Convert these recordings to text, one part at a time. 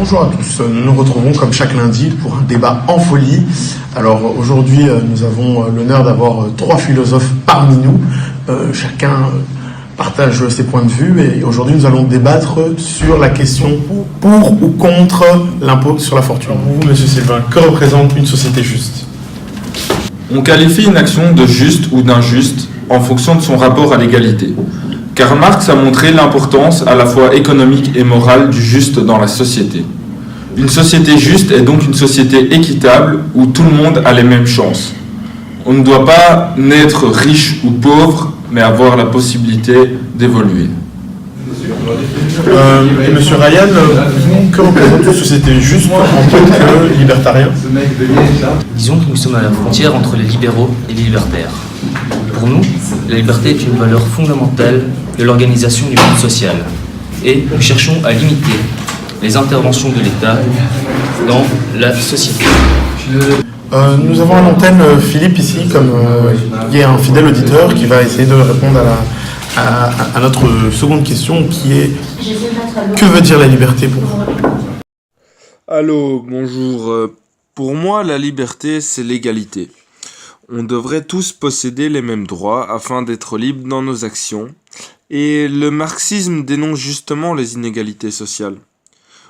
Bonjour à tous, nous nous retrouvons comme chaque lundi pour un débat en folie. Alors aujourd'hui nous avons l'honneur d'avoir trois philosophes parmi nous, chacun partage ses points de vue et aujourd'hui nous allons débattre sur la question pour ou contre l'impôt sur la fortune. Alors pour vous, monsieur Sylvain, que représente une société juste? On qualifie une action de juste ou d'injuste en fonction de son rapport à l'égalité. Car Marx a montré l'importance à la fois économique et morale du juste dans la société. Une société juste est donc une société équitable où tout le monde a les mêmes chances. On ne doit pas naître riche ou pauvre, mais avoir la possibilité d'évoluer. Et monsieur Ryan, que représente une société juste en tant que libertarien? Disons que nous sommes à la frontière entre les libéraux et les libertaires. Pour nous, la liberté est une valeur fondamentale de l'organisation du monde social et nous cherchons à limiter les interventions de l'État dans la société. Nous avons à l'antenne Philippe ici, qui est un fidèle auditeur qui va essayer de répondre à notre seconde question qui est « Que veut dire la liberté pour vous ?» Allô, bonjour. Pour moi, la liberté, c'est l'égalité. On devrait tous posséder les mêmes droits afin d'être libres dans nos actions. Et le marxisme dénonce justement les inégalités sociales.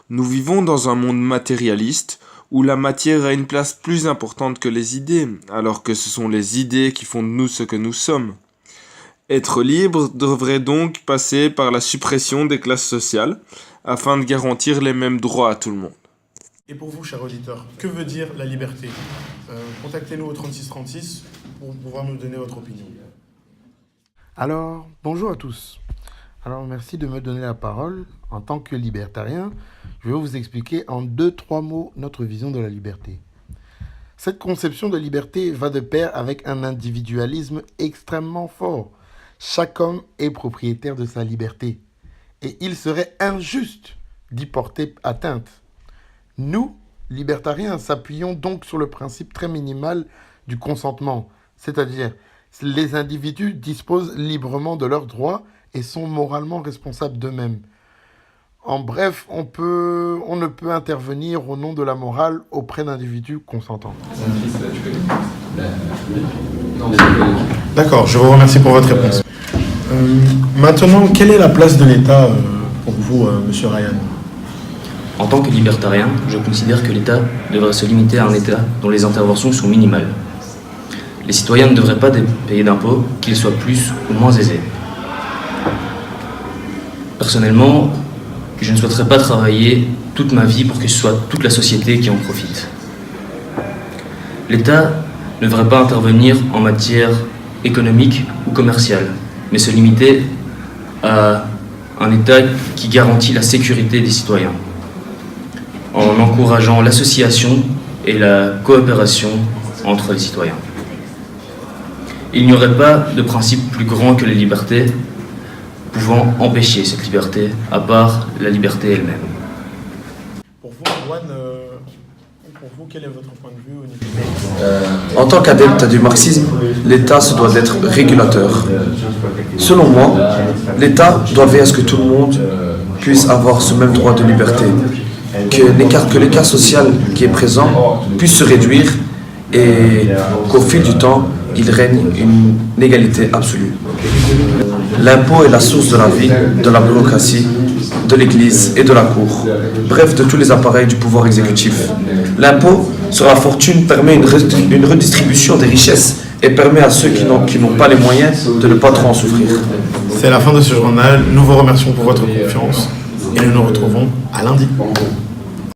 Nous vivons dans un monde matérialiste où la matière a une place plus importante que les idées, alors que ce sont les idées qui font de nous ce que nous sommes. Être libre devrait donc passer par la suppression des classes sociales afin de garantir les mêmes droits à tout le monde. Et pour vous, chers auditeurs, que veut dire la liberté? Contactez-nous au 3636 pour pouvoir nous donner votre opinion. Alors, bonjour à tous. Alors, merci de me donner la parole. En tant que libertarien, je vais vous expliquer en 2-3 mots notre vision de la liberté. Cette conception de liberté va de pair avec un individualisme extrêmement fort. Chaque homme est propriétaire de sa liberté et il serait injuste d'y porter atteinte. Nous, libertariens, s'appuyons donc sur le principe très minimal du consentement, c'est-à-dire les individus disposent librement de leurs droits et sont moralement responsables d'eux-mêmes. En bref, on ne peut intervenir au nom de la morale auprès d'individus consentants. D'accord, je vous remercie pour votre réponse. Maintenant, quelle est la place de l'État pour vous, monsieur Ryan? En tant que libertarien, je considère que l'État devrait se limiter à un État dont les interventions sont minimales. Les citoyens ne devraient pas payer d'impôts, qu'ils soient plus ou moins aisés. Personnellement, je ne souhaiterais pas travailler toute ma vie pour que ce soit toute la société qui en profite. L'État ne devrait pas intervenir en matière économique ou commerciale, mais se limiter à un État qui garantit la sécurité des citoyens, en encourageant l'association et la coopération entre les citoyens. Il n'y aurait pas de principe plus grand que les libertés pouvant empêcher cette liberté, à part la liberté elle-même. Pour vous, Juan, quel est votre point de vue au niveau En tant qu'adepte du marxisme, l'État se doit d'être régulateur. Selon moi, l'État doit veiller à ce que tout le monde puisse avoir ce même droit de liberté, que l'écart social qui est présent puisse se réduire et qu'au fil du temps, il règne une égalité absolue. L'impôt est la source de la vie, de la bureaucratie, de l'Église et de la Cour, bref, de tous les appareils du pouvoir exécutif. L'impôt sur la fortune permet une redistribution des richesses et permet à ceux qui n'ont pas les moyens de ne pas trop en souffrir. C'est la fin de ce journal. Nous vous remercions pour votre confiance et nous nous retrouvons à lundi.